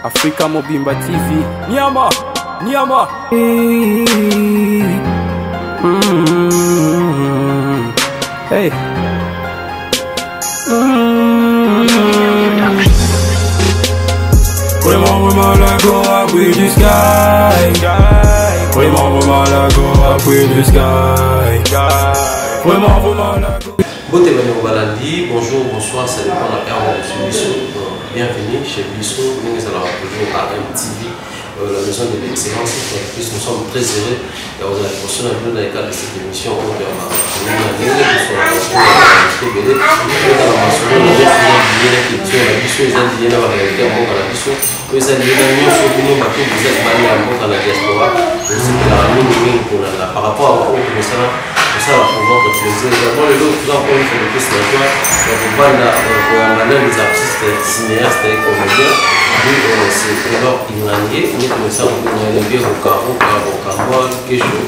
Africa Mobimba TV. Niama, Niama. Hey. Vraiment la go up with the sky. Vraiment la go up with the sky. Vraiment la go. Bonjour, bonsoir, ça dépend de la heure de Bissot. Bienvenue chez Bissot, nous allons toujours à MTV, la maison de l'excellence. Nous sommes très heureux d'avoir la portion un peu dans le cadre de cette émission. Par rapport à ça va pouvoir utiliser également les autres gens pour une fois de plus la joie de voir les artistes cinéastes et comédiens. C'est alors irlandais, mais comme ça on a bien au Cambodge, quelque chose.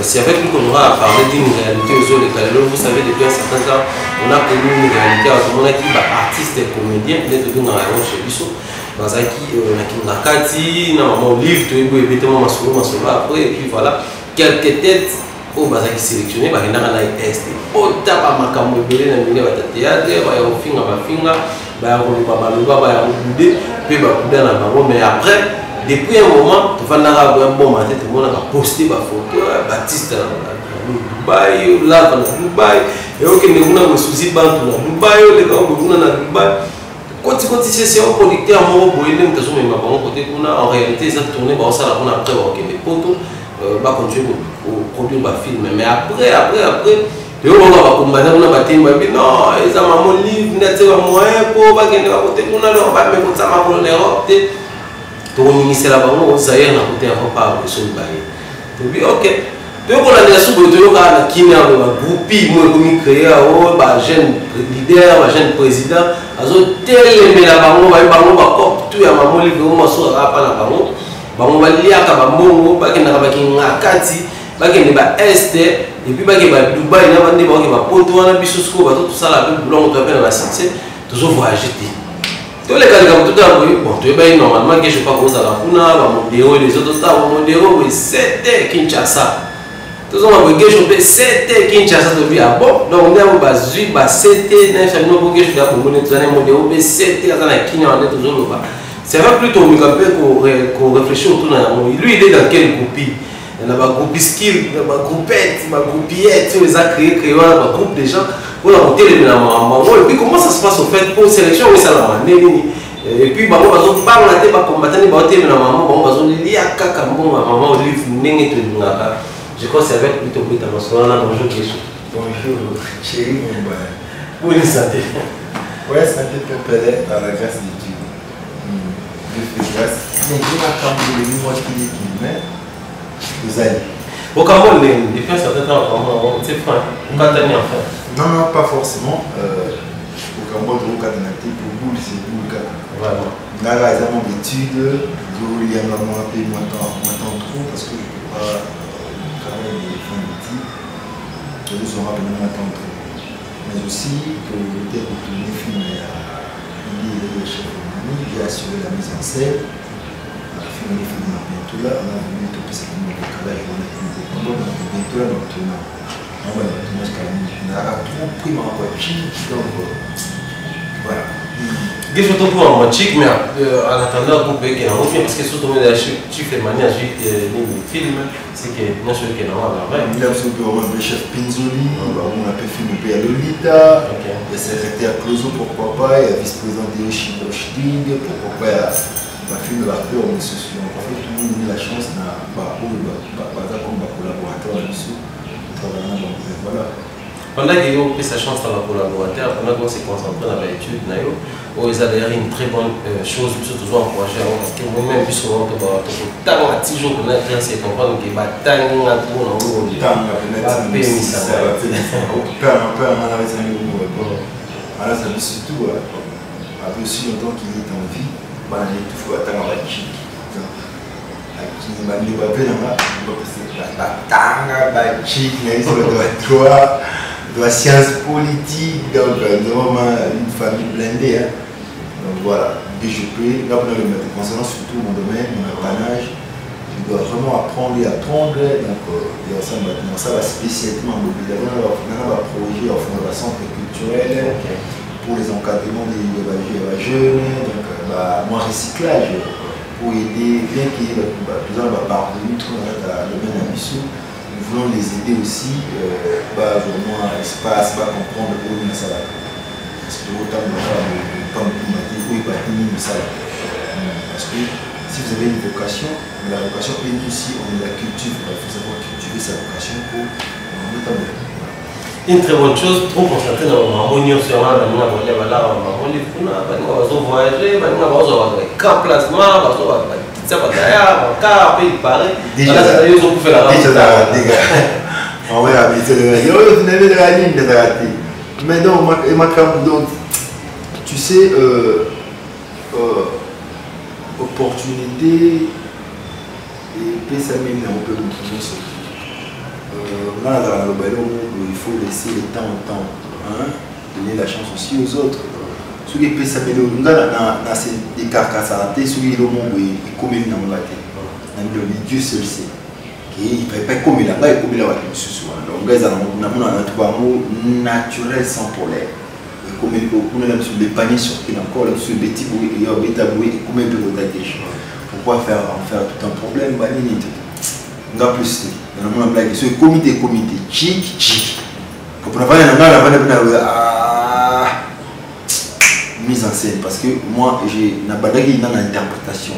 C'est avec lui qu'on aura à parler d'une réalité aux autres Calais. Vous savez, depuis un certain temps, on a connu une réalité à tout le monde qui est artiste et comédien, peut-être que dans la région chez Bissot. Bazaki, on a qui nous a Kati, on a livre, tout le monde après, et puis voilà, quelques têtes. Au bazar qui sélectionné par une analyse est au tapa makambo belé na mine ba théâtre ba ya finga ba finga ba ya ko ba ba ya bude pe ba buda na bango mais après depuis un moment tu vas na ba bon matin tout le monde a posté ba photo Baptiste na Dubai là na Dubai et OK ne kuna souci bantu na Dubai le ka kuna na Dubai quand c'est un producteur mo boyé même tazo même bango côté kuna en réalité ça tourner ba ça la on après ba OK les photos va continuer au produire ma film mais après et on va combattre on va battre non ils ont mon livre net c'est moyen pour va gagner à côté on a on va mettre ça ma pour l'Europe to ministère là bango Zaire na côté avant pas le son bail et puis OK donc on a des sous de yo ka kini a ba groupe moi comme créer o ba jeune leader ba jeune président azo télé la bango ba cop tout ya ma livre on ma so pas na bango bango baliaka bambongo bakendaka bakinga kati bakende ba este et puis bakende ba Dubai na bande bakende ba poto wana biso siko bato tout ça la peu boulot to appelle la cité toujours voyager tous les cas de tout à bon tu es normalement que je pas cause à la kuna ba modéro et les autres stars modéro oui c'était Kinshasa tous on va que je c'était Kinshasa to bien bon donc on a ba zui ba c'était na famille pour que je dois pour monter dans modéro mais c'était dans la Kenya on est toujours là. C'est vrai plutôt qu'on réfléchit autour de lui, il est dans quel groupe? Il y a un groupe skill, un groupe groupillette, il a créé un groupe de gens pour la monter les mamans. Et puis comment ça se passe au fait pour sélection? Oui, ça l'a et puis, on va combattre les mamans, on va dire à maman, je crois que c'est avec plutôt que bonjour, chérie, pour les santé. Ouais, santé pépélé par la grâce de Dieu. Mais Dieu a cambié les mois qui met vous allez. Au Cameroun, depuis un certain temps, c'est fin. Non, pas forcément. Au Cameroun, il y a pour boule, c'est boule. Vraiment. Là, par exemple, d'études, il y a un moins trop parce que je ne peux pas travailler les fins d'études. Je serai moins trop. Mais aussi, pour le retourner filmer à l'île de chef. J'ai assuré la mise en scène. On a filmé les films bientôt là. On a vu tout ce qui nous a travaillé. On a bientôt là dans le tournage. On va dans le tournage quand même. On a trop pris ma voiture. Donc voilà. Je vais te prendre un chic, mais en attendant, vous pouvez qu'il y ait un film parce que surtout les chiffres de manière les films, c'est que non seulement qu'il y a un il y a le chef Pinzoli, on a fait filmer à Lolita, le secrétaire Clozo, pourquoi pas, il y a vice-président de Chibochdig, pourquoi pas, il y a film de la peur, mais c'est sûr. En fait, tout le monde a la chance d'avoir comme collaborateur là-dessus, travaillant dans voilà. Pendant que vous avez sa chance dans la collaborateur, pendant que vous s'est concentré dans l'étude, vous avez d'ailleurs une très bonne chose, toujours encourager parce que moi-même, puisque on peut tant à toujours qu'on a c'est comprendre que tant à tout on a un alors ça veut surtout après aussi longtemps qu'il est en vie, il est toujours attendre à la chic. Qui m'a dit la chic, de la science politique, donc vraiment une famille blindée. Hein. Donc voilà. BGP, là on a le maître. Concernant surtout mon domaine, mon apanage, je dois vraiment apprendre et apprendre. Donc, ça va spécialement mobiliser. On a un projet en fondation culturelle pour les encadrements des jeunes, donc mon recyclage pour aider, bien qu'il y ait plusieurs parvenus dans le domaine à Bissou. Nous voulons les aider aussi, vraiment espace, comprendre pour nous ça va. Parce que autant de temps parce que si vous avez une vocation, mais la vocation est aussi, on la cultive, il faut savoir cultiver sa vocation pour notamment. Une très bonne chose, trop concentré dans mon harmonie sur la voyager, camp placement, mais donc, tu sais, opportunité et ça mène un peu de ce il faut laisser le temps au temps, hein, donner la chance aussi aux autres. Ceux qui peuvent s'améliorer dans ces carcasses à la tête, ceux qui ont comme ils n'ont pas été. Dieu seul sait. Il ne peut pas comme il a pas comme il a donc ils ont un mot naturel sans problème. Comme il peut sur les paniers sur qui encore sur les petits bruits et bêta bruit et comment il peut voter. Pourquoi faire tout un problème? On a plus dans la blague, c'est comité, chic. Pour ne pas mise en scène parce que moi j'ai une interprétation.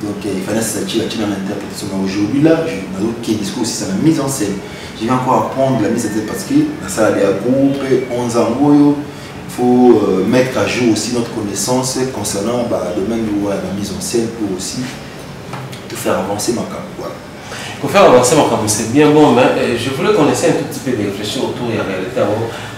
Donc il fallait s'attirer dans l'interprétation. Aujourd'hui là, j'ai un autre discours aussi, c'est la mise en scène. Je vais encore apprendre la mise en scène parce que dans ça il y a un groupe, 11 ans, il faut mettre à jour aussi notre connaissance concernant le domaine de la mise en scène pour aussi te faire avancer ma carrière. Voilà. Pour faire avancer mon campus, c'est bien bon, mais je voulais qu'on essaie un tout petit peu de réfléchir autour de la réalité.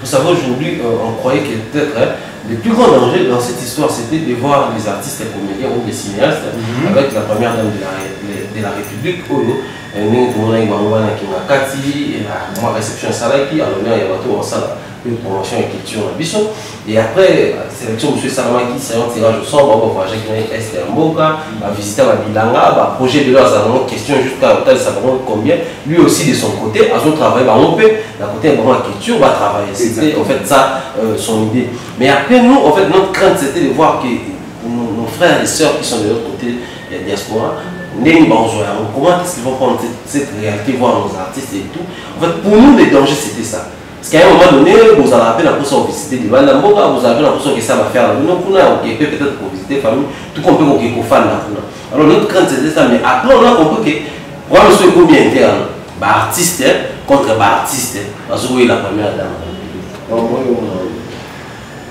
Vous savez, aujourd'hui, on croyait que peut-être le plus grand danger dans cette histoire, c'était de voir les artistes et comédiens ou les cinéastes avec la première dame de la République, Oyo, nous avons une réception salaki, alors il y a une promotion et culture en Bissau. Et après, sélection M. Salamaki, c'est un tirage au sort, on va voyager avec Esther Mboka, on va visiter la Bilanga, projet de leur salon, question jusqu'à hôtel, ça va combien. Lui aussi de son côté, à son travail, on peut, d'un côté, vraiment la culture, on va travailler. C'était en fait ça son idée. Mais après, nous, en fait, notre crainte, c'était de voir que nos frères et sœurs qui sont de l'autre côté de la diaspora, comment est-ce qu'ils vont prendre cette réalité, voir nos artistes et tout. En fait, pour nous, le danger, c'était ça. Parce qu'à un moment donné, vous avez appelé la personne à visiter des Bandamboka, vous avez la personne qui ça va faire la réunion, peut-être pour visiter la famille, tout qu'on peut qu'on fasse là. Alors notre crainte c'était ça, mais après on a compris que pour un monsieur combien interne, artiste contre artiste, parce que vous voyez la première dame.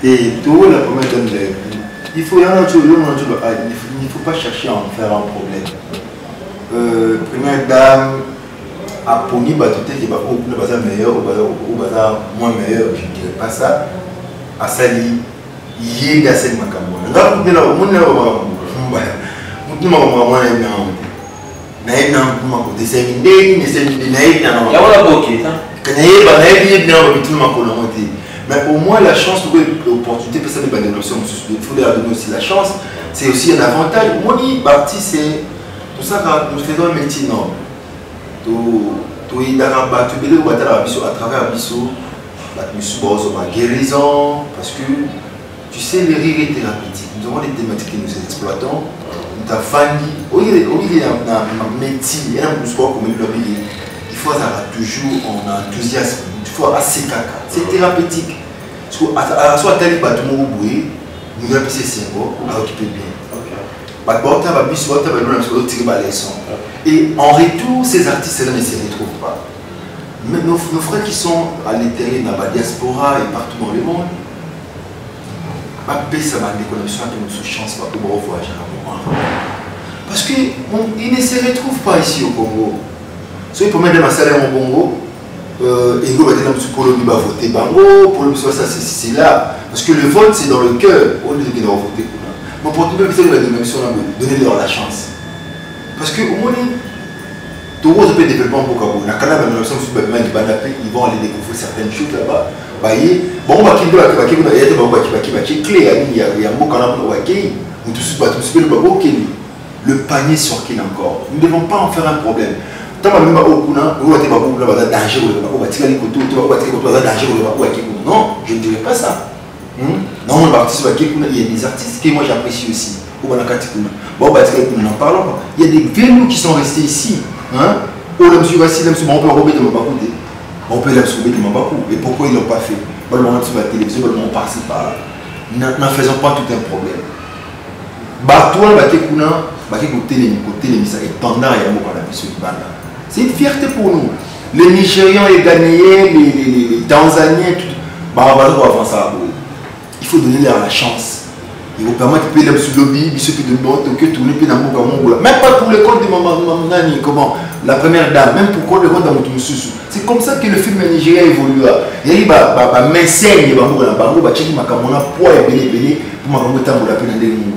Et tout la première dame, il faut pas chercher à en faire un problème. Première dame, à Pony, qui est meilleur ou moins meilleur, je ne dirais pas ça. À Sali, il y a des mais au moins la chance, l'opportunité, il faut leur donner aussi la chance, c'est aussi un avantage. Moi, c'est pour ça que nous faisons un métier noble. À travers Bissau, la guérison, parce que tu sais, les rires est thérapeutique. Nous avons des thématiques que nous exploitons. Nous avons Fanny, il y a un métier, il y a un sport comme il faut avoir toujours en enthousiasme, il faut assez caca. C'est thérapeutique. Soit tel que tout le monde nous avons ces symboles, on a occupé bien. Et en retour, ces artistes-là ne se retrouvent pas. Mais nos frères qui sont à l'intérieur de la diaspora et partout dans le monde, ça va l'économie, notre chance pour voyager à un moment. Parce qu'ils ne se retrouvent pas ici au Congo. Soit pour mettre un salaire au Congo, ils vont voter Bango, pour le c'est là. Parce que le vote, c'est dans le cœur, au lieu de voter. Mais pour tout le monde, donner leur la chance. Parce que au moins, tout le monde peut développer un peu comme ça. Ils vont aller découvrir certaines choses là-bas. Bon, Le panier sur qui encore. Nous ne devons pas en faire un problème. Tant que nous avons danger, non, je ne dirais pas ça. Non, il y a des artistes que moi j'apprécie aussi. Bon, n'en parlons pas. Il y a des vélos qui sont restés ici. On peut enrober de Mbappé. On peut l'absorber de Mbappé. Et pourquoi ils ne l'ont pas fait? On va sur la télévision, on va par-ci par-là. N'en faisons pas tout un problème. C'est une fierté pour nous. Les Nigérians, les Ghanéens, les Tanzaniens, il faut donner leur la chance. Il vous permet de payer le lobby, même pas pour le compte de Mamani, comment la première dame, même pour le compte de Moutoussou. C'est comme ça que le film nigérien évoluera. Il y a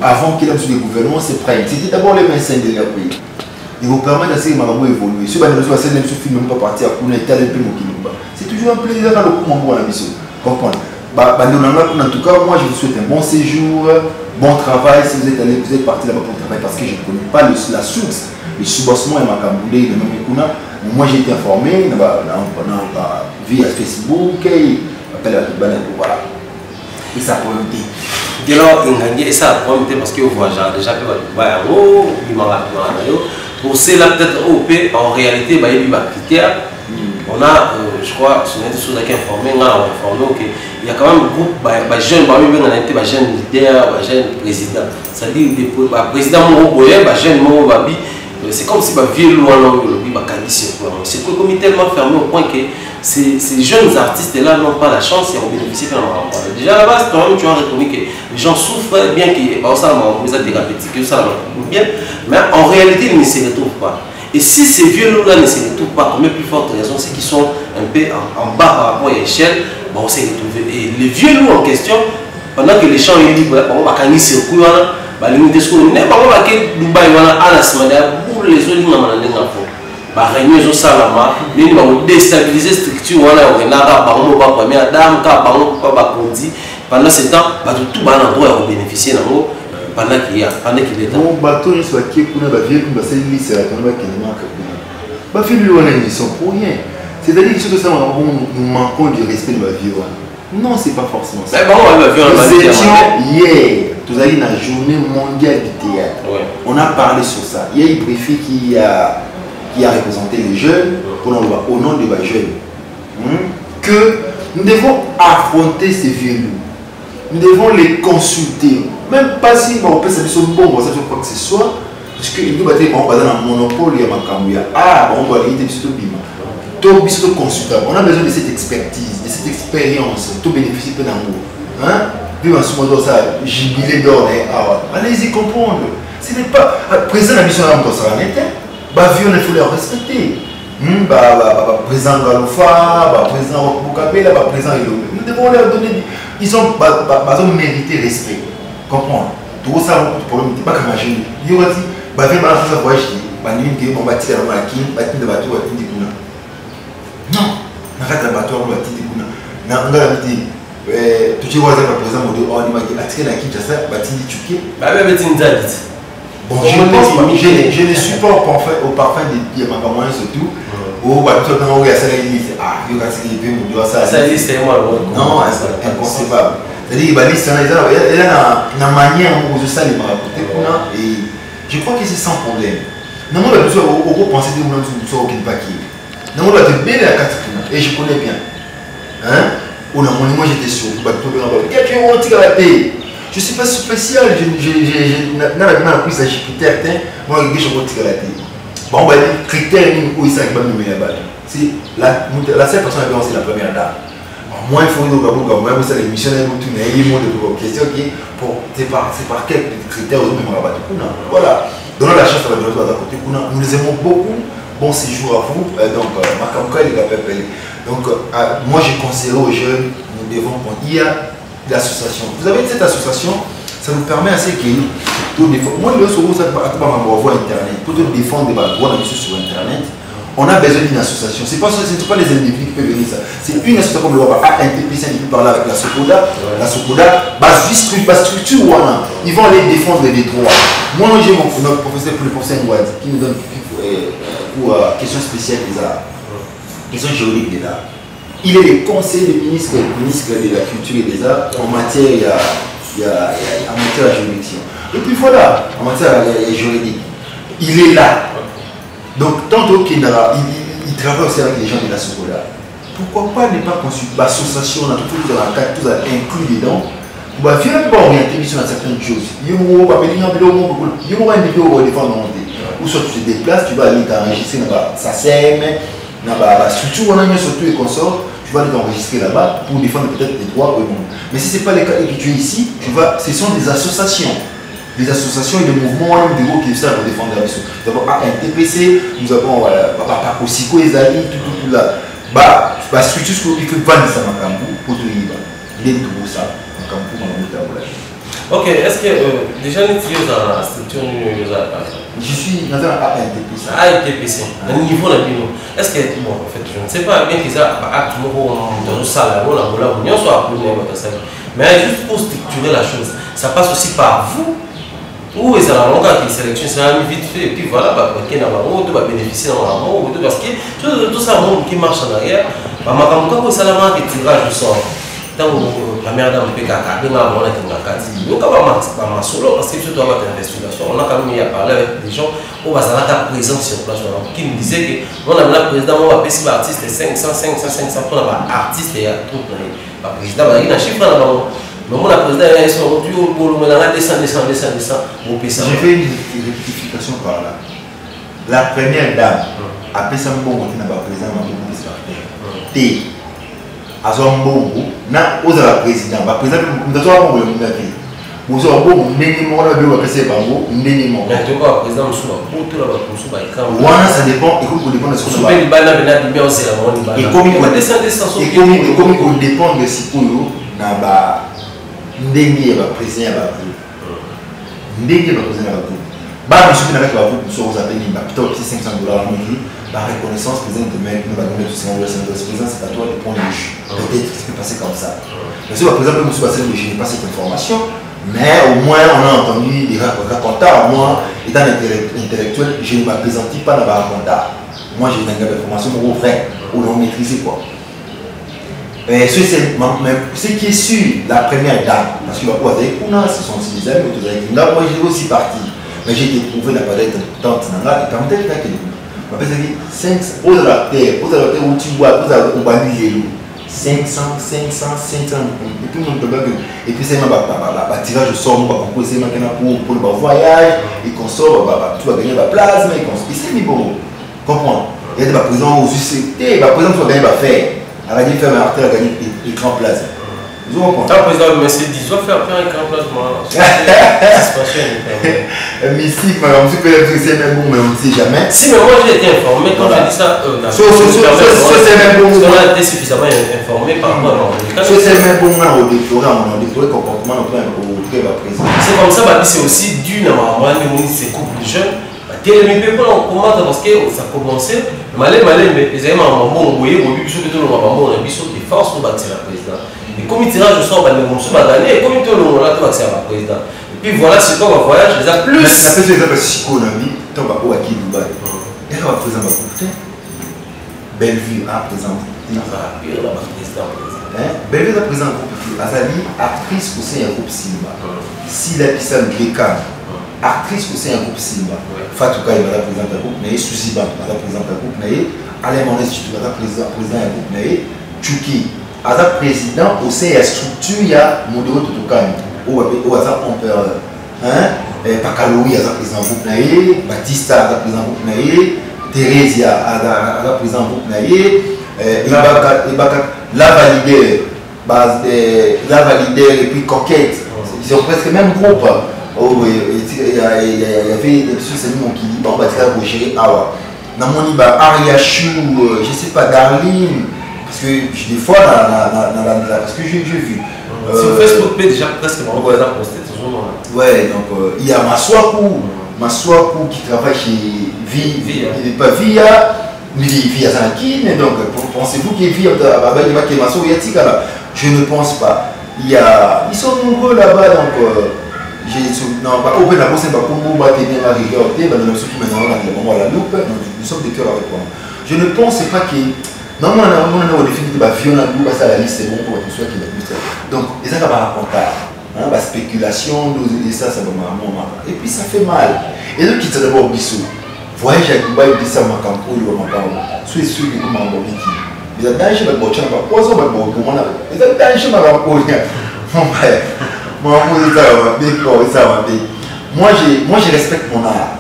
avant qu'il ait sur le gouvernement, c'est prêt. C'était d'abord les médecins de leur pays. Il vous permet d'essayer de évoluer. Si vous avez ce film, même pas partir à Kounaïta, c'est toujours un plaisir dans le coup, comprendre. En tout cas, moi je vous souhaite un bon séjour, bon travail. Si vous êtes parti là-bas pour travailler, parce que je ne connais pas la source, le subbossement et ma camboulé, le même Ekuna. Moi j'ai été informé via Facebook, voilà. Et ça peut me dire. Et ça peut me dire parce que vous voyez déjà pour cela peut-être en réalité, il y a des critères. On a, je crois, sur les choses qui informé, on a informé qu'il y a quand même un groupe de jeunes, des jeunes leaders, des jeunes présidents. C'est-à-dire des présidents jeunes, c'est comme si les vieux loin c'est que comme tellement fermé au point que ces jeunes artistes-là n'ont pas la chance de bénéficier de la déjà à la base, quand même, tu as reconnu que les gens souffrent bien que ça thérapeutique, ça bien, mais en réalité, ils ne se retrouvent pas. Et si ces vieux-là ne se retrouvent pas, comme plus forte raison, c'est qu'ils sont un peu en bas par rapport à l'échelle, on s'est retrouvés. Et les vieux-loups en question, pendant que les champs sont libres, on va gagner ce coup, on va limiter ce coup, on va gagner Dubaï, on va à la semaine, pour les autres, on va gagner un peu. On va gagner au salama, on va déstabiliser la structure, on va gagner un peu, on va première dame, on va gagner pendant ce temps, tout le monde doit bénéficier pendant qu'il est temps. Bon, bateau, je suis qui est ils sont pour rien. C'est-à-dire que ça, nous manquons du respect de la vie. Non, c'est pas forcément ça. Nous étions hier, nous avons la journée mondiale du théâtre. On a parlé sur ça. Il y a une préfet qui a représenté les jeunes au nom de la jeune. Que nous devons affronter ces vieux loups. Nous devons les consulter. Même pas si on peut savoir son bon, on sait quoi que ce soit. Parce qu'il doit être dans un monopole, il y a un cambouya. On va aller sur le bima. Tout consultable. On a besoin de cette expertise, de cette expérience. Tout bénéficie peu d'amour. Puis en ce moment, ça, jubilé d'or. Allez-y comprendre. Ce n'est pas. Président de la mission de ça, il faut les respecter. Président Galofa, président Boukabela, président Ilo. Nous devons leur donner. Ils ont mérité respect. Comprendre. Tout ça, le problème n'est pas comme imaginer. Il y aura dit, on va tirer la machine, on va tirer le bateau, on va tirer le non, on va tirer le bateau, on va tirer le non, on va dire, tout ce qui va être présent, on va tirer la Kinshasa, on va tirer le Tchouké. Bon, je ne suis pas au parfum des Yamakamoyens surtout. Ou tout le temps, il y a ça, il dit, il y a ça, c'est moi. Non, c'est inconcevable. C'est-à-dire qu'il y a une manière où ça les raconter. Et je crois que c'est sans problème. Non, on a besoin de penser que nous sommes au paquet. Non, on va te bêler à 4 et je connais bien. Moi j'étais sûr. Je ne suis pas spécial. Je n'ai pas pris ça chez Critère. Moi, je suis un bon, bah, les critères où ils sont c'est la seule personne qui c'est la première dame. Moi, il faut que vous savez, les missionnaires, vous question c'est par quels critères vous me rabattez. Voilà. Donnons la chance à la à côté. Nous les aimons beaucoup. Bon séjour à vous. Donc, moi, j'ai conseillé aux jeunes, nous devons. Il y a l'association. Vous avez cette association, ça nous permet assez que moi, je suis sur Internet. Pour te défendre des droits sur Internet, On a besoin d'une association. Ce ne sont pas les individus qui peuvent venir ça. C'est une association comme le ANTPC qui peut parler avec la Sokoda. La Sokoda, structure, ils vont aller défendre les droits. Moi, j'ai notre professeur, le professeur Ngouad, qui nous donne pour questions spéciales des arts, questions juridiques des arts. Il est le conseiller du ministre de la Culture et des Arts en matière, en matière de juridiction. Et puis voilà, en matière juridique, il est là. Donc, tantôt qu'il il travaille aussi avec les gens de la Sokoda, pourquoi pas ne pas consulter l'association, on a tout inclus dedans, on va venir pour orienter sur certaines choses. Il y aura une vidéo pour défendre ou soit tu te déplaces, tu vas aller t'enregistrer dans sa scène, dans la structure, on a surtout et consort, tu vas aller t'enregistrer là-bas pour défendre peut-être les droits au monde. Mais si ce n'est pas le cas et que tu es ici, ce sont des associations. Des associations et des mouvements des groupes qui servent pour défendre la mission. Nous avons ANTPC, nous avons Pakosiko, Ezali, tout là. La structure qui peut vendre ça dans pour tout le monde. Il est tout ça. Ok, est-ce que déjà nous sommes dans la structure je suis dans un ANTPC. ANTPC, à niveau de l'Union. Est-ce que, bon, en fait, je ne sais pas bien qu'ils ont acte dans le salaire, l'Union soit appelée, mais juste pour structurer la chose, ça passe aussi par vous. Ou ils ont un qui sélection, c'est un vite fait, et puis voilà, qui n'a pas de bénéficier dans la mort, parce que tout ça qui marche en arrière, ma maman, quand ça la qui tirage du sort, tant la mère d'un peu caca, il m'a demandé que ma carte, il n'y a pas solo, parce que surtout avec l'investigation, on a quand même parlé avec des gens où on va être présent sur place, qui nous disaient que on a le président, on va payer artiste 500 pour l'artiste et tout, le président, il a un chiffre là-bas. Mais moi, la présidente, elle est sur le tour, descend. J'ai fait une rectification par là. La première dame, après ça, je suis président, je suis à son bon, na aux la présidente, la présidente, nous avons un bon vous avez un bon, ça dépend, écoute, dépend de ce qu'on va. Et comme il dépend de ce qu'on va. Ndenge ya président ya ndenge ya président ya ba monsieur na ka vous sur vous appelez ba plutôt $500 la reconnaissance président de mec nous va donner tout $500 président c'est à toi de prendre le jus peut-être que ça peut passer comme ça monsieur par exemple monsieur Bassel je n'ai pas cette information mais au moins on a entendu des racontars moi étant intellectuel je ne m'appesantis pas dans la racontars moi j'ai une information au vrai ou l'on maîtriser quoi. Ce qui est sûr, la première dame, parce que ce sont aussi des amis, moi j'ai aussi parti, mais j'ai été trouvé la palette tante Nanga, et quand même, je me 500 aux terre où tu vois, vous avez oublié 500, et puis mon et puis c'est un tirage au sort, pour le voyage, et qu'on sort, tu vas gagner la place, mais c'est mis bon, comprends? Il y a des présidents aux UCT, par exemple, tu vas gagner la faire. Elle a dit faire un artère à gagner écran place. Vous comprenez? Le président de Mercedes doit faire un écran place. Mystique, madame, vous pouvez c'est même bon, mais on ne sait jamais. Si, mais moi j'ai été informé quand j'ai dit ça. C'est même bon. On a été suffisamment informé par rapport à c'est même bon, on a déploré comportement au président. C'est comme ça, c'est aussi dû à ces couples jeunes. Les people ont commencé parce que ça a commencé. Mais ils avaient un bon voyez, au but que tout le monde a des forces pour bâtir la présidente. Et comme il tirage au sort, ils vont gagner, et comme tout le monde a bâtir la présidente. Et puis voilà, c'est quoi mon voyage, les a plus. La personne qui a psychonomie, tu vas voir qui Dubaï. Elle va présenter ma côté. Bellevue a présenté. Bellevue a présenté. Azali, actrice au sein d'un groupe Simba. Si la piste de Bécam. Actrice aussi un groupe Simba. Fatouka il va représenter un groupe, mais Susiba va représenter un groupe, mais Alain Monès va représenter un groupe, mais Tchouki, Azap président au sein de la structure, il y a Modéo Totokan, au Azap Empereur, Pakaloui Azap président groupe, Batista Azap président groupe, Thérèse Azap président groupe, la validée et puis Coquette, ils ont presque le même groupe. Oh oui, il y avait des personnes qui disent bon, bah, tu vas gérer Awa. Dans mon iba, Ariachou, je sais pas, Darlene, parce que des fois, parce que j'ai vu. Sur Facebook, déjà presque, on va poster toujours. Ouais, donc il y a Maswaku qui travaille chez Via, il n'est pas Via, vie à Sanakine, donc pensez-vous qu'il vit à Bakemaso Yatikala? Je ne pense pas. Ils sont nombreux là-bas, donc nous sommes des cœurs avec moi. Je ne pense pas que normalement on définit que la liste c'est bon pour tout ceux qui l'ont. Donc les gens va raconter la spéculation, ça va vraiment. Et puis ça fait mal. Et donc qui d'abord bissou. Voyage à Dubaï, dit ça ma campagne ou ma campagne. Soyez sûr que vous m'en avez dit. Ils ont danger ma boîte, ma poisson ma boîte, comment on a. Ils ont danger ma campagne. Moi je respecte mon art.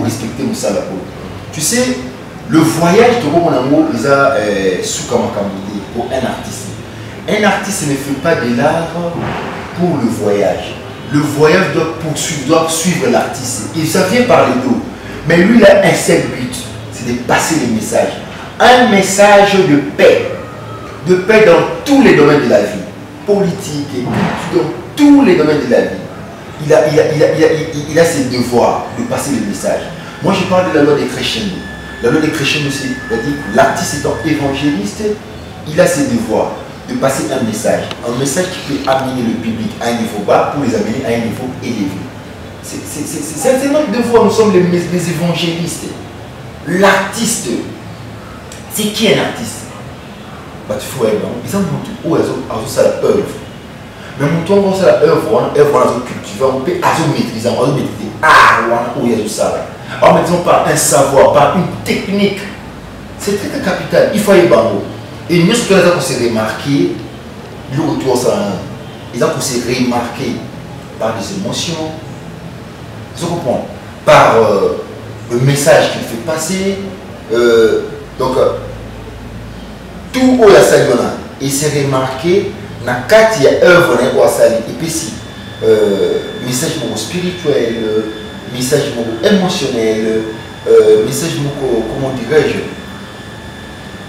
Respecter mon salaire. Tu sais, le voyage de mon amour, ils ont sous comme pour un artiste. Un artiste ne fait pas de l'art pour le voyage. Le voyage doit suivre l'artiste. Et ça vient par les dos. Mais lui, il a un seul but, c'est de passer le message. Un message de paix. De paix dans tous les domaines de la vie. Politique et dans tous les domaines de la vie. Il a ses devoirs de passer le message. Moi, je parle de la loi des crescendo. La loi des crescendo, c'est-à-dire que l'artiste étant évangéliste, il a ses devoirs de passer un message qui peut amener le public à un niveau bas pour les amener à un niveau élevé. C'est notre devoir, nous sommes les évangélistes. L'artiste, c'est qui un artiste? Tu fais ils ont ça l'œuvre. Mais mon tour, c'est l'œuvre, on cultiver, on peut maîtriser, on maîtriser. Il y a ça. Alors, mettons par un savoir, par une technique. C'est très capital. Il faut aller bango. Et nous, ce qu'on a s'est remarqué, le retour, ils ont s'est remarqué par des émotions, tu comprends, par le message qu'il fait passer. Donc, tout au la salona, il s'est remarqué, dans quatre il y a œuvre et puis si message spirituel, message émotionnel, message comment dirais-je.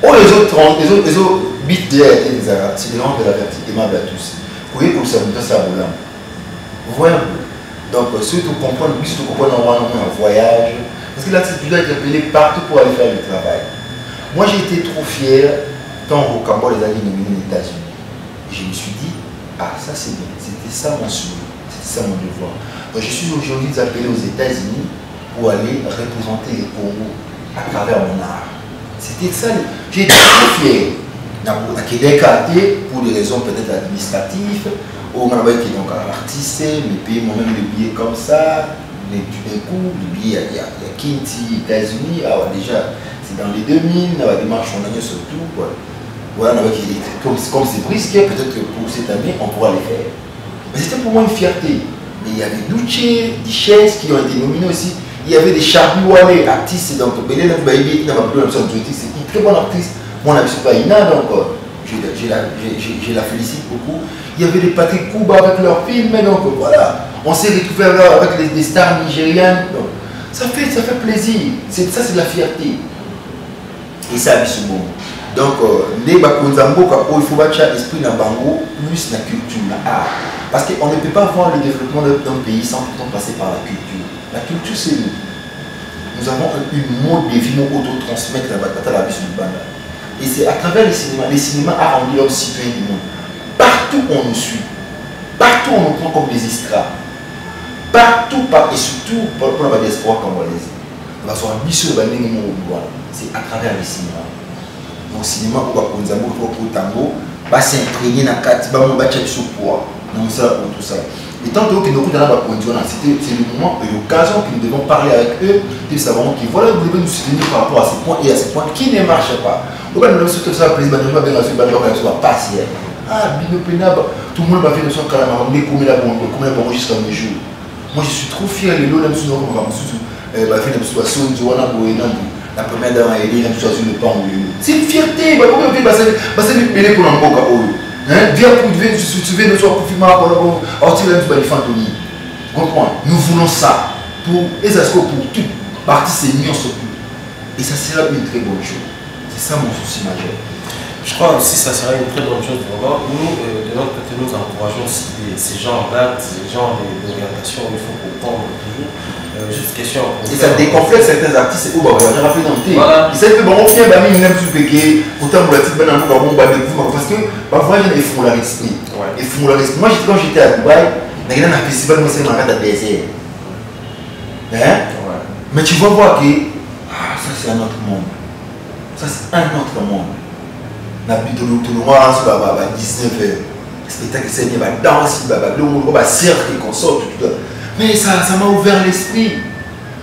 Les autres bits de c'est des gens de la vertu aimable à tous. Vous voyez pour ça, ça vous voyez un peu. Donc, ceux qui comprennent, un voyage, parce que là, tu dois être appelé partout pour aller faire le travail. Moi, j'ai été trop fier quand au Cambodge, les amis nominés aux États-Unis. Je me suis dit, ça c'est bien, c'était ça mon souhait, c'était ça mon devoir. Donc, je suis aujourd'hui appelé aux États-Unis pour aller représenter les Congo à travers mon art. C'était ça, j'ai été trop fier. À Québec, pour des raisons peut-être administratives, on a qui donc artiste, mais payer moi-même les billets comme ça, tout d'un coup, les billets, il y a Kinti, États-Unis, déjà, c'est dans les 2000, on a des marches en année surtout. Voilà, comme c'est brisqué, peut-être que pour cette année, on pourra les faire. Mais c'était pour moi une fierté. Mais il y avait Duce, Dichès qui ont été nominés aussi. Il y avait des Charlie Wale, artistes, donc Belé Baby, c'est une très bonne artiste. Mon ami Ina, donc je la félicite beaucoup. Il y avait des Patrick Kouba avec leurs films, donc voilà. On s'est retrouvé avec des stars nigériennes. Donc, ça fait plaisir. Ça, c'est de la fierté. Et ça, c'est bon. Donc, les Bakonzambo, il faut battre l'esprit dans Bango, plus la culture, l'art. Parce qu'on ne peut pas voir le développement d'un pays sans pourtant passer par la culture. La culture, c'est nous. Nous avons une mode de vie, nous auto-transmettre la bataille sur le banda. Et c'est à travers les cinémas a rendu l'homme citoyen du monde. Partout on nous suit. Partout on nous prend comme des extras. Partout, et surtout pour la diaspora congolaise. C'est à travers les cinémas. Au cinéma, on va s'imprégner dans le cadre, on va sur poids. Tout ça. Et tant que nous avons c'est le moment et l'occasion que nous devons parler avec eux, de savoir qu'ils voilà, vous devez nous soutenir par rapport à ce point et à ce point qui ne marche pas. Tout le monde va faire de son calama, jusqu'à mes jours. Moi je suis trop fier de l'eau, la première dame a aidé, sur le pan. C'est une fierté, viens pour soulever notre confinement pour retirer notre fantôme. Nous voulons ça pour toute partie senior surtout. Et ça sera une très bonne chose. C'est ça mon souci majeur. Je crois aussi que ça sera une très bonne chose vraiment. Nous, de notre côté, nous encourageons aussi ces genres d'actes, ces genres d'orientation, il faut comprendre toujours. juste question. Et ça décomplexe certains artistes et bah j'ai rappelé dans le thé. Ils savent que bon on vient bah mais même sous péqué autant pour la petite banane pour bon bah parce que parfois il y a des font leur esprit. Ils font leur esprit. Moi quand j'étais à Dubaï, il y a un festival moi c'est marqué à désert. Hein? Mais tu vas voir que ça c'est un autre monde. Ça c'est un autre monde. Na plus tout le noir sur bah 19h. Spectacle c'est bien bah danse bah le bah cirque qu'on sort tout. Mais ça m'a ouvert l'esprit.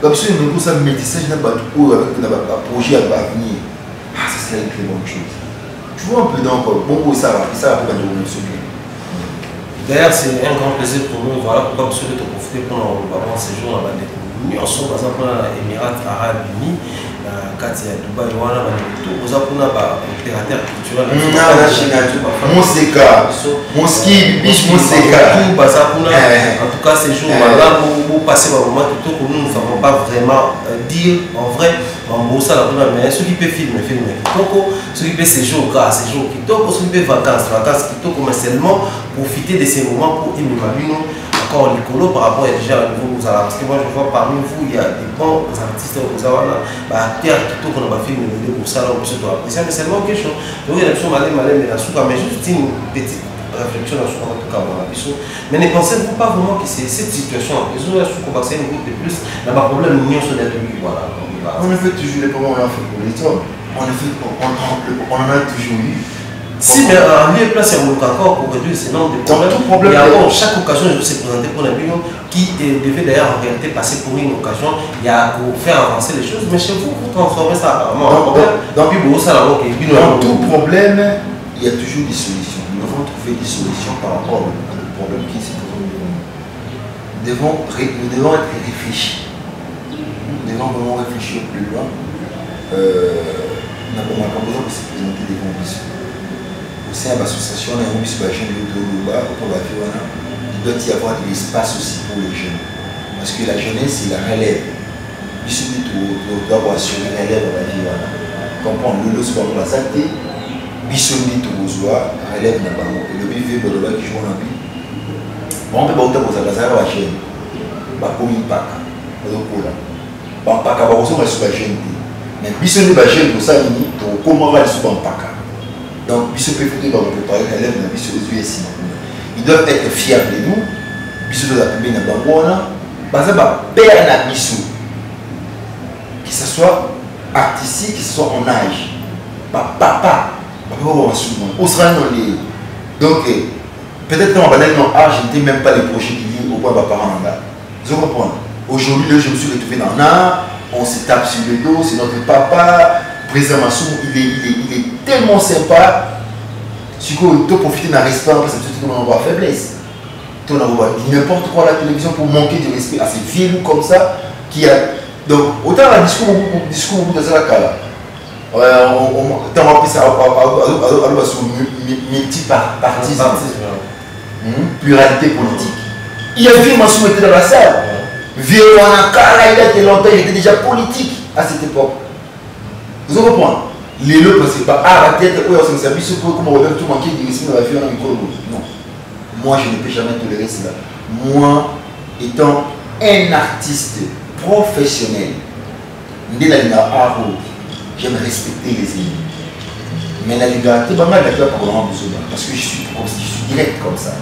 Comme si on ça me métissage n'a pas tout avec un projet à venir. Ah ça c'est une très bonne chose. Tu vois un peu donc bon ça va pas de mon secret. D'ailleurs c'est un grand plaisir pour nous. Voilà pourquoi vous souhaitez profiter pendant un séjour à la découverte. En soi par exemple les Émirats Arabes Unis. Kati ya Dubaï wana banito oza kuna ba opérateur culturel na Chine Moseka Moski biche Moseka tout baza kuna en tout cas ces jours là pour passer un moment tout que nous ne savons pas vraiment dire en vrai en bossa la kuna mais ceux qui peut filmer kitoko ceux qui peut séjour grâce séjour kitoko ceux qui peut vacances kitoko mais seulement profiter de ces moments pour imaginer encore l'écolo par rapport à déjà au niveau vous parce que moi je vois parmi vous il y a des bons artistes vous avez acteurs qui tournent dans ma film pour ça là on peut apprécier mais seulement quelque chose donc il y a des choses malais mais la souka mais juste une petite réflexion sur en tout cas voilà mais ne pensez-vous pas vraiment que c'est cette situation ils ont su qu'on va essayer de plus là bas problème union sur les trucs voilà on a fait toujours les problèmes on a fait pour les hommes on en a toujours eu. Si, mais en lieu et place, il y a encore pour réduire ce nombre de problèmes. Et alors, chaque occasion, je s'est présenté pour un bureau qui devait d'ailleurs en réalité passer pour une occasion. Il y a pour faire avancer les choses. Mais chez vous, vous transformez ça apparemment en problème. Dans tout problème, il y a toujours des solutions. Nous devons trouver des solutions par rapport au problème qui se pose. Nous devons être réfléchis. Nous devons vraiment réfléchir plus loin. Nous avons besoin de se présenter devant nous. Au sein de l'association, il doit y avoir de l'espace aussi pour les jeunes. Parce que la jeunesse, c'est la relève. Il suffit de doit assurer la relève à la vie. Comprendre le lot la santé, il suffit de relève n'a pas le bébé qui joue en vie. On peut pas vous avoir la jeune. Comme il pack. Pas aussi on sur la jeune. Mais il suffit de jeune pour ça, comment on va sur un pack. Donc, ils doivent être fiers de nous. Que ce soit artistique, que ce soit en âge. Papa, donc, peut-être dans mon âge, je n'étais même pas les projets qui liés au point de parents. Vous comprenez? Aujourd'hui, je me suis retrouvé dans l'art, on se tape sur le dos, c'est notre papa. Président Massou, il est tellement sympa. Si tu peux profiter d'un respect, parce que tu as une faiblesse. Tu as n'importe quoi à la télévision pour manquer de respect à ces films comme ça. Donc, autant le discours au bout de ça, on va appeler ça multipartisme, pluralité politique. Il y a un film Massou était dans la salle. Vieux Wanakala, il a été longtemps, il était déjà politique à cette époque. Vous comprenez? Les lots, parce que pas la tête, où on s'est mis sur comment on va tout manquer de respect dans la vie, on a micro. Non. Moi, je ne peux jamais tolérer cela. Moi, étant un artiste professionnel, j'aime respecter les ennemis. Mais la liberté, pas mal d'accord pour vraiment besoin. Parce que je suis direct comme ça.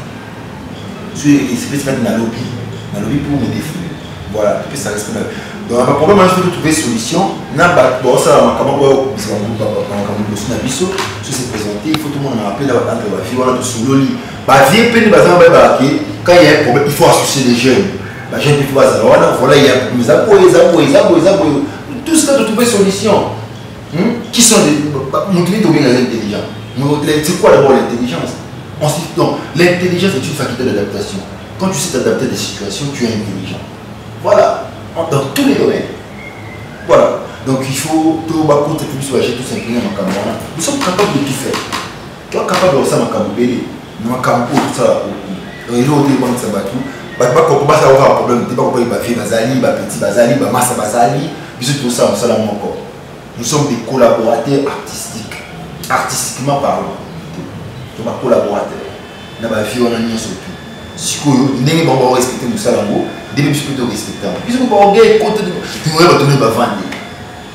Je suis spécialement dans le lobby pour me défendre. Voilà, puis ça reste. Donc, le problème, c'est de trouver une solution. Bon, ça, se présenter, il faut tout le monde en appeler dans la vie, on a tout sous le lit. Quand il y a un problème, il faut associer les jeunes. Les jeunes, il faut voilà, il y a tout ce que de trouver une solution. Qui sont des. Montrer de bien intelligents. C'est quoi d'abord l'intelligence? Ensuite, l'intelligence est une faculté d'adaptation. Quand tu sais t'adapter à des situations, tu es intelligent. Voilà. Dans tous les domaines. Voilà. Donc il faut tout simplement. Nous sommes capables de tout faire. Tu es capable de faire un caboué. Nous avons un ça. Il faut dire que ça va tout. Pas avoir un problème. Tu ne peux pas faire Bazali, Petit Bazali, Massa Bazali. Tout ça, encore. Nous sommes des collaborateurs artistiques. Artistiquement parlant. Nous sommes collaborateurs. Nous avons fait un surtout. sikoyo ndenge bango respecter musala ngo début plutôt respectable puisque bon gars côté de tu va donner ba vendre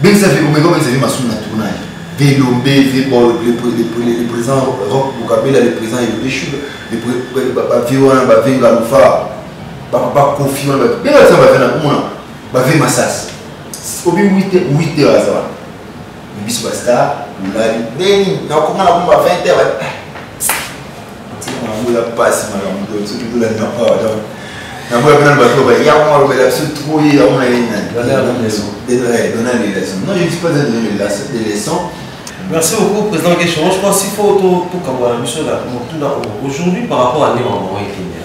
ben ça fait comme ça fait masu na tournage Velombe les présents rock Bukabela les présents et le péchu les violents ba venga lufa ba confiant ba bien ça va faire na mona ba ve massas obi 8 heures ça bis basta la deni na koma na ba 20 heures on la passe madame de ce que la n'a pas na moi bien ba to ba ya on va la se trouver on a une donner les leçons non je ne dis pas de donner les leçons. Merci beaucoup président Guéchon. Je pense qu'il faut tout avoir une chose là aujourd'hui par rapport à l'événement Kenya.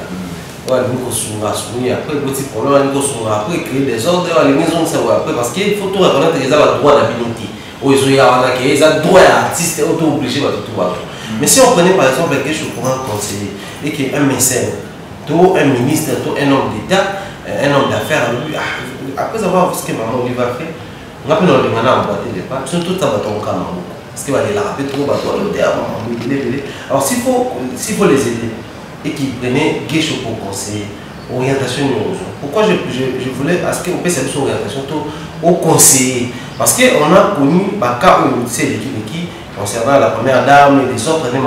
Ouais, nous construisons après petit problème nous construisons après créer des ordres les maisons ça va après parce qu'il faut tout reconnaître qu'ils ont le droit d'habilité. Aux ils ont droit d'artiste auto obligé de tout battre. Mais si on prenait par exemple quelque chose pour un conseiller et qu'il y a un médecin, tout un ministre, tout un homme d'État, un homme d'affaires, après avoir vu ce que maman lui va faire, on a pu nous demander à emboîter les pas, surtout ça va tomber comme maman. Parce qu'il va les rappeler trop, va toi le terme, alors s'il faut les aider et qu'ils prenaient quelque chose pour conseiller, orientation numéro 1. Pourquoi je voulais, parce qu'on peut cette orientation au conseiller. Parce qu'on a connu, cas où c'est l'équipe qui concernant la première dame et les autres, mais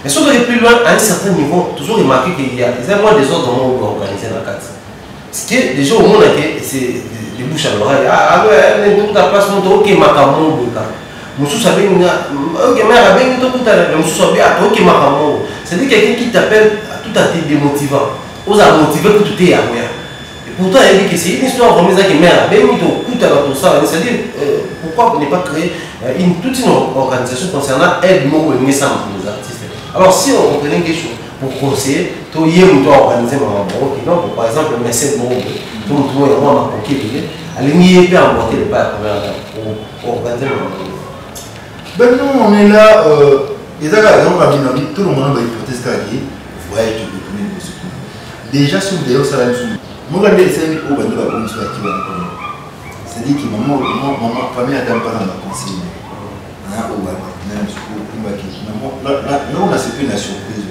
si on va plus loin, à un certain niveau, toujours remarqué qu'il y a moins des autres moments organisés dans la carte. Ce qui est déjà au monde, c'est des bouches à l'oreille. Ah ouais, toute la place, ok, macamon, c'est-à-dire quelqu'un qui t'appelle tout à fait démotivant, aux motiver que tout est à rien. Et pourtant, il dit que c'est une histoire vraiment qui mère, c'est-à-dire pourquoi ne pas créer toute une organisation concernant aide les artistes. Alors si on prenait quelque chose pour conseiller, tout y est organiser mon par exemple le mécène tout le monde m'a conquis, aller peut emporter le pas pour organiser mon. Ben non, on est là, tout le monde a hypothèse qui voyage de retourner de ce coup. Déjà, sur d'ailleurs, ça va nous. Moi, je vais essayer de faire la commission qui va nous. C'est-à-dire que maman, famille a pas dans la conseil. On a cette une surprise.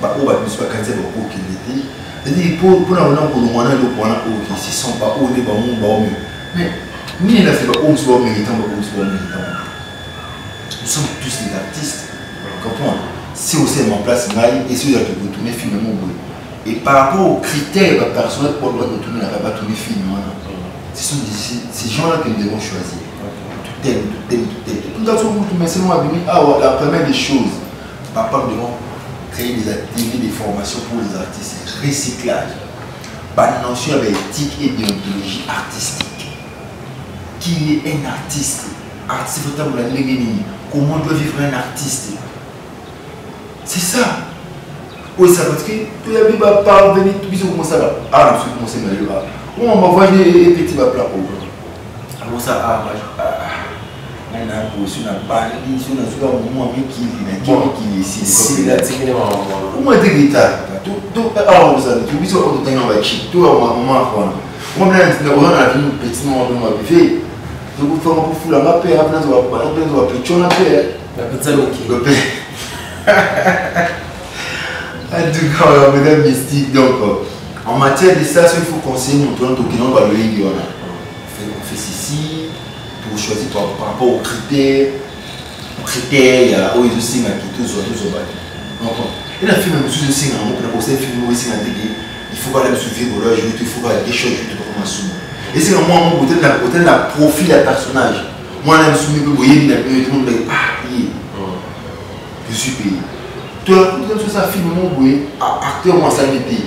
On va plus pas cancer au qu'il était. C'est-à-dire pour la pour le moyen de prendre au qui se sont pas au débat mon mais ni là c'est pas au soit méritant ou soit méritant. Nous sommes tous des artistes, comprends? Si on s'est mis en place, et si vous avez retourné finalement, et par rapport aux critères personnels pour retourner la retourner finalement, ce sont ces gens-là que nous devons choisir. Tout tel. Tout à fait, mais c'est moi, la première des choses, papa, nous devons créer des activités, des formations pour les artistes, recyclage, par notion avec éthique et déontologie artistique. Qui est un artiste? Artiste, il faut la comment doit vivre un artiste. C'est ça. Oui, ça veut dire que tout le monde va parvenir, tout le monde comment ça va. Ah, je suis commencé à me dire. On m'envoie des petits plats pour vous. Alors ça, maintenant, pour sur la balle, sur la moment qui est ici. C'est là, c'est que comment est-ce que tout alors vous savez, tout ça on doit tenir chip, tout à moment quoi. Moi maintenant, on a vu petit moment de ma vie. Donc vous faites un peu la mappe, après vous avez petit on a fait. La petite qui. En tout cas, mesdames mystique, donc en matière de ça, il faut conseiller nous prenons on va le lire. On fait ceci pour choisir par rapport aux critères. Il y a où ils signent qui tous ont battu. Et la film monsieur de signe on a posé film où il faut pas aller suivre pour jouer, il faut pas des choses pour commencer. Et c'est moi mon côté la profil du personnage. Moi là je suis vous voyez tout le monde je suis payé. Toi tout ça film mon boy acteur moi ça m'était.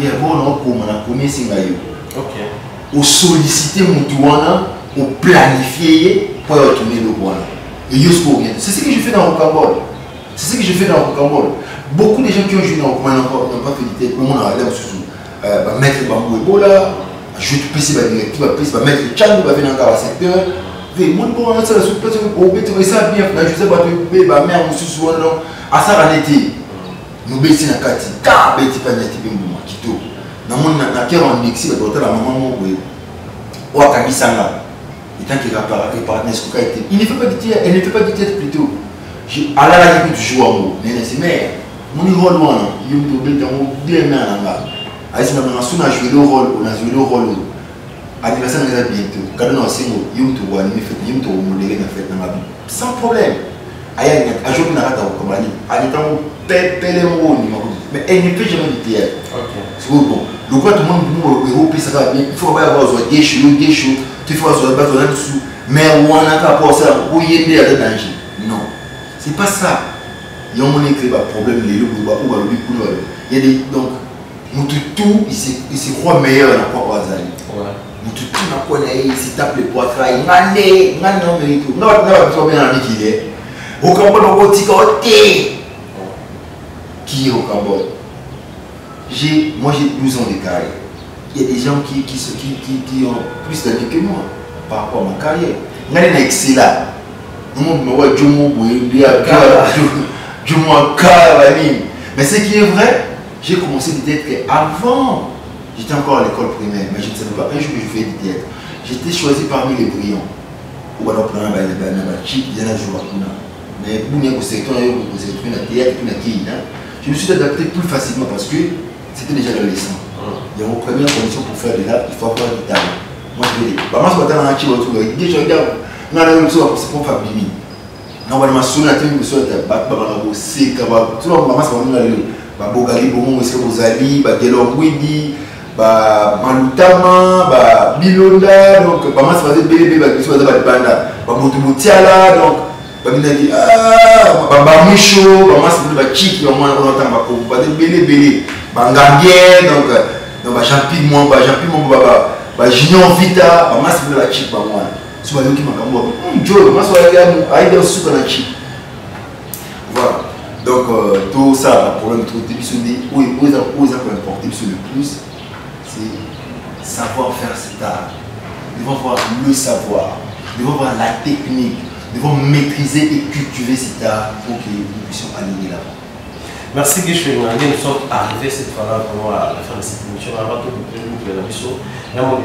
Il y a bon non comme on a commis singa yo. OK. Au solliciter mon touana, au planifier pour retourner le bois. Et jusqu'au bien. C'est ce que je fais dans Rocambole. C'est ce que je fais dans Rocambole. Beaucoup de gens qui ont joué dans Rocambole n'ont pas fait de on a allé sur mettre bambou et bola, je te pèse la directive, va mettre le channel, va venir dans le secteur. Mon bon on a ça sur place au bête ça bien je sais pas te ba mère monsieur sur non à ça en été. Nous baisser na kati. Ka bête pas net bimbo kito. Na mon na kera en mixi ba tota la maman mo boye. O akamisanga. Et tant qu'il répare il ne fait pas du théâtre, elle ne fait pas du théâtre plutôt. À la limite du jour en mot, mais c'est mère. mon rôle moi il me dans bien là aí c'est maintenant on a joué le rôle anniversaire est bientôt quand on a single il me doit animer fête il me doit modérer la fête dans ma vie sans problème aí a joué na rata au compagnie a então pele mo mais elle ne peut jamais du théâtre c'est bon le quoi tout le monde européen ça va bien il faut pas avoir des choses tu faut avoir pas dans dessous mais on a qu'à penser où il y a des dangers non c'est pas ça il y a un problème les loups ou alors il y a des donc nous tout il se croit meilleur dans quoi Azali nous tout n'a pas il se tape les poitrins il non mais tout non tu bien ami qui est au Cambodge au ticoté qui est au Cambodge moi j'ai 12 ans de carrière il y a des gens qui ont plus d'années que moi par rapport à ma carrière ngani na excellent nous me voit Jomo mais ce qui est vrai j'ai commencé du théâtre avant j'étais encore à l'école primaire mais je ne savais pas un jour que je fais du théâtre j'étais choisi parmi les brillants ou alors prendre mais je me suis adapté plus facilement parce que c'était déjà l'adolescent il y a une première condition pour faire de l'art il faut avoir du talent moi je vais dire bah moi je m'attends à un petit retour déjà regarde on a une chose pour se faire bimi non on va m'assurer à tenir le sol de battre bah on va aussi capable tu vois maman ça va nous aller bah bogali bon est-ce que vous allez bah delongwidi bah malutama bah bilonda donc bah moi ça va être bébé bah tu vas avoir des banda bah motumutiala donc bah binaki bah micho bah moi c'est bah chiki au moins on entend bah bébé bah ngambien donc bah champignon bah junior vita bah moi c'est la chiki bah moi soit qui m'a comme Joe moi soit aïda suka na chiki voilà donc tout ça pour le truc où ils ont importé le plus c'est savoir faire cet art ils vont voir le savoir ils vont voir la technique ils vont maîtriser et cultiver cet art pour que nous puissions aligner là. Merci Guichoué, nous sommes arrivés cette fois-là vraiment à la fin de cette émission. Avant tout, nous pouvons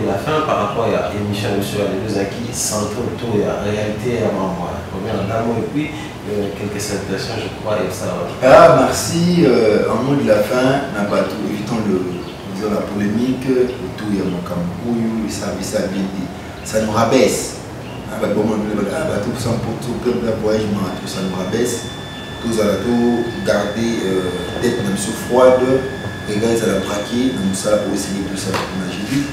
la fin par rapport à l'émission sur les deux acquis centraux autour de la réalité à moi. Première dame et puis quelques salutations, je crois, et ça va. Ah, merci. En mot de la fin, évitons la polémique autour de mon Cameroun, ça bien dit. Ça nous rabaisse. Tout ça pour tout le voyage, tout ça nous rabaisse. Tous à tout garder tête même sous froide, regarder à la braquer, nous ça pour essayer tout ça pour j'ai dit.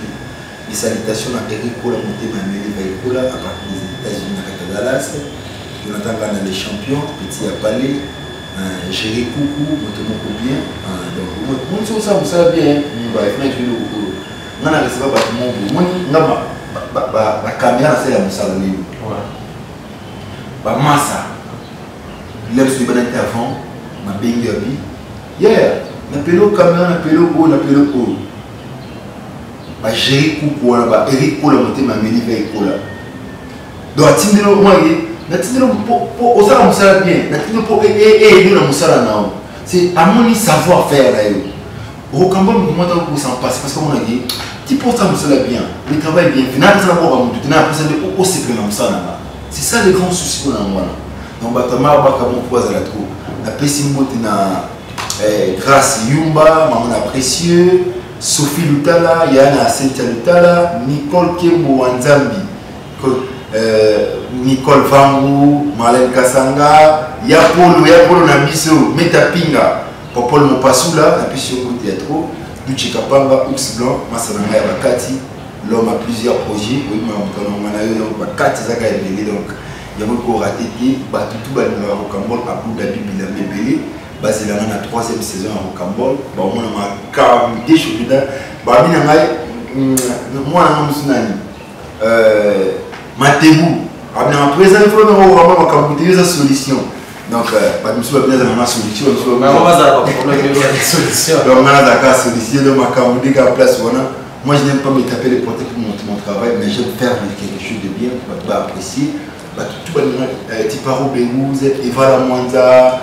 Les salutations à Eric Kola, monté ma mêlée Kola à partir des États-Unis à Dallas. Jonathan Gana les champions, petit à Palais, Géry Coucou, mon bien. Donc, mon chose ça, vous savez bien, on a reçu pas la caméra, c'est la moussala. Massa. L'air sur les avant, ma baby hier, na pelo caméra, na pelo haut, na pelo haut. Bah Géry Coucou, bah Eric Kola monté ma mêlée Kola. Donc atindelo moi na tindelo pour osala moussala bien, na tindelo pour aider na moussala na. C'est à mon savoir faire là. Au Cambodge, moi tant s'en passe parce qu'on a dit tu portes ça moussala bien, le travail bien, finalement ça va pas mon tout, na après ça au secret na moussala. C'est ça le grand souci qu'on a moi. Donc batama bakamo poza la trop na pesi mbote na grâce Yumba maman précieux Sophie Lutala Yana Cynthia Lutala Nicole Kembo Wanzambi Nicole Vangu Marlène Kasanga Yapolo na biso Metapinga Popol Mopasula na pesi mbote ya trop Luchi Kapanga Ux Blanc Masananga Bakati l'homme a plusieurs projets oui mais Bakati zaka ebele donc il y a beaucoup raté tout au Cambodge à Abu Dhabi Bilambé basé là dans la 3e saison au Cambodge on a des choses moi Matebou en présent il faut vraiment Cambodge des solutions donc pas de solution donc on a solution de ma Cambodge à place moi je n'aime pas me taper les portes pour montrer mon travail mais j'aime faire quelque chose de bien pour apprécier tout le monde Tiparo Bégouz, Eva Lamwanza,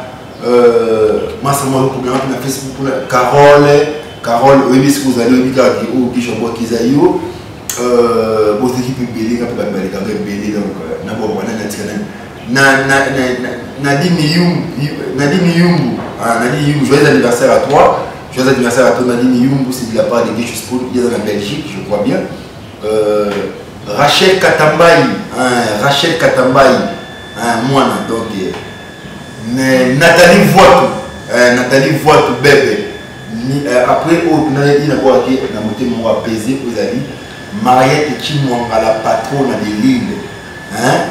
Massamo pour la Facebook, Carole, oui, ce que vous allez dire, qui je vois qu'ils aillent, vos équipes belées, donc Nadine Yumbu, Nani Yumbu, joyeux anniversaire à toi. Joyeux anniversaire à toi, Nadine Yumbu, c'est de la part de Gesh Spoon, il est dans la Belgique, je crois bien. Rachel Katambaï, moi, donc Nathalie Voitou, bébé. Après, on a dit que monté mon apaisé pour les amis. Mariette Chimwanga, la patronne de l'île.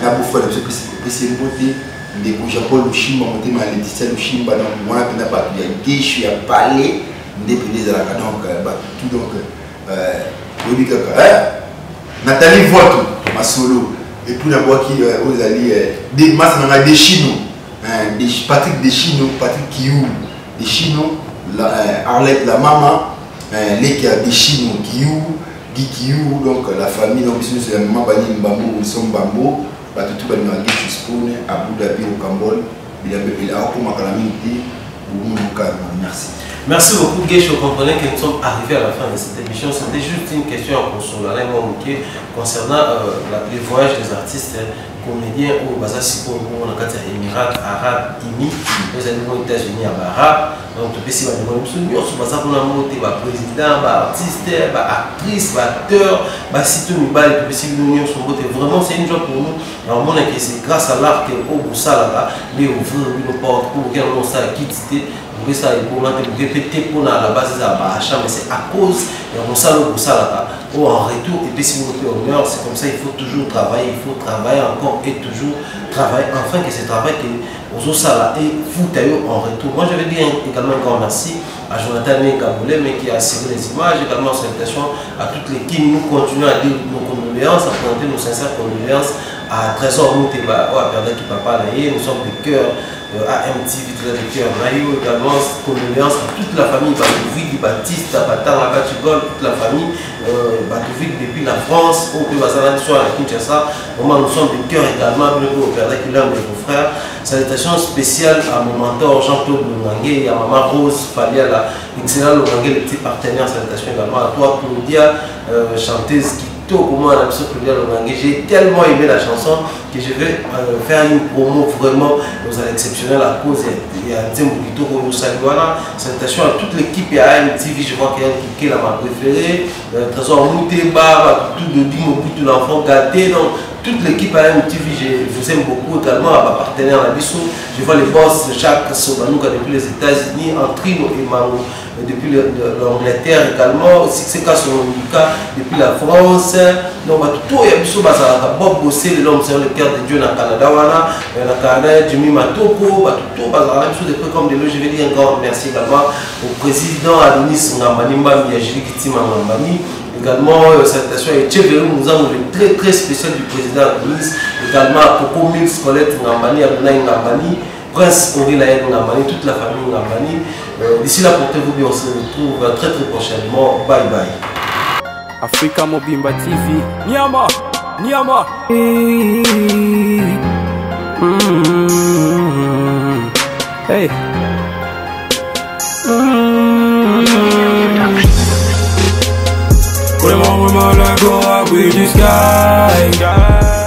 La bouffe de ce beauté. Des Japon, le Chimba, monté ma Laetitia, le Chimba, donc moi, je n'ai pas de je suis à parler. Des pays à la donc, tout donc. Nathalie Voitou, ma solo. Et puis la boîte qui aux alliés. Des masses, on a des Chinois. Patrick Deschino, Patrick Kiou, Deschino, Arlette la maman, les qui a Deschino, Kiou, Guy Kiou, donc la famille, donc c'est la maman Bani Mbambo, Wilson Bambo, tout le monde a dit Spoon, Abu Dhabi au Cambodge, il a pour ma calamité, merci. Merci beaucoup, Gesh. Vous comprenez que nous sommes arrivés à la fin de cette émission. C'était juste une question à consoler concernant les voyages des artistes comédiens au Bazar Sipo, on a quatre Émirats Arabes unis, les États-Unis Arabes. Donc, tu peux si on a sur Bazar pour la montée, président, artiste, actrice, acteur, si tout nous bat, tu peux si nous sommes vraiment, c'est une joie pour nous. Alors, mon que c'est grâce à l'art que au Boussala, les ouvrir nos portes pour regarder nos salles quitter. Ça est pour répéter pour la base de la mais c'est à cause de mon salaud pour ça ou en retour et puis si vous êtes honneur c'est comme ça il faut toujours travailler encore et toujours travailler enfin que ce travail que aux autres et foutre en retour. Moi je vais dire également un grand merci à Jonathan Kaboulet mais qui a assuré les images, également salutation à toute l'équipe. Nous continuons à dire nos condoléances, à présenter nos sincères condoléances à Trésor Mouteba, à Perdre qui Papa Laïe, nous sommes des cœurs à MTV, de cœur Maïo, également condoléances à toute la famille, Batouvide, Baptiste, Batang, Batugol, toute la famille, Batouvide depuis la France, au Bazana à la Kinshasa. Nous sommes des cœurs également, au Perdre qui l'un de vos frères. Salutations spéciales à mon mentor Jean-Claude Longangue et à Maman Rose Falia, l'excellent Longangue, le petit partenaire. Salutations également à toi, Claudia, chanteuse qui pour moi, j'ai tellement aimé la chanson que je vais faire une promo vraiment exceptionnelle à cause de Zembouito Saluana. Salutations à toute l'équipe et à MTV, je vois qu'il y a ma préférée. Trésor Mouteba, tout de Dimo, tout l'enfant gâté. Donc, toute l'équipe à MTV, je vous aime beaucoup également à ma partenaire Nabiso. Je vois les boss Jacques Sobanouka depuis les États-Unis, Antrino et Mango depuis l'Angleterre également, Sixeka Sononika depuis la France. Donc, tout il y a Bob Bossé, l'homme c'est le cœur de Dieu dans le Canada, dans le Canada, Jimmy Matoko, tout depuis comme de l'eau. Je vais dire un grand merci également au président Adonis Ngambani, Miyajili Kitima Ngambani. Également, salutations à Tchéverou, nous avons le très spécial du président Adonis. Également à Coco Mix, Colette Ngambani, Abdoulaye Ngambani, Prince Henri Laël Ngambani, toute la famille Ngambani. D'ici là, portez-vous bien, on se retrouve très prochainement. Bye bye. Africa Mobimba TV, Niama, Niama. Hey. Vraiment, let go up with the sky.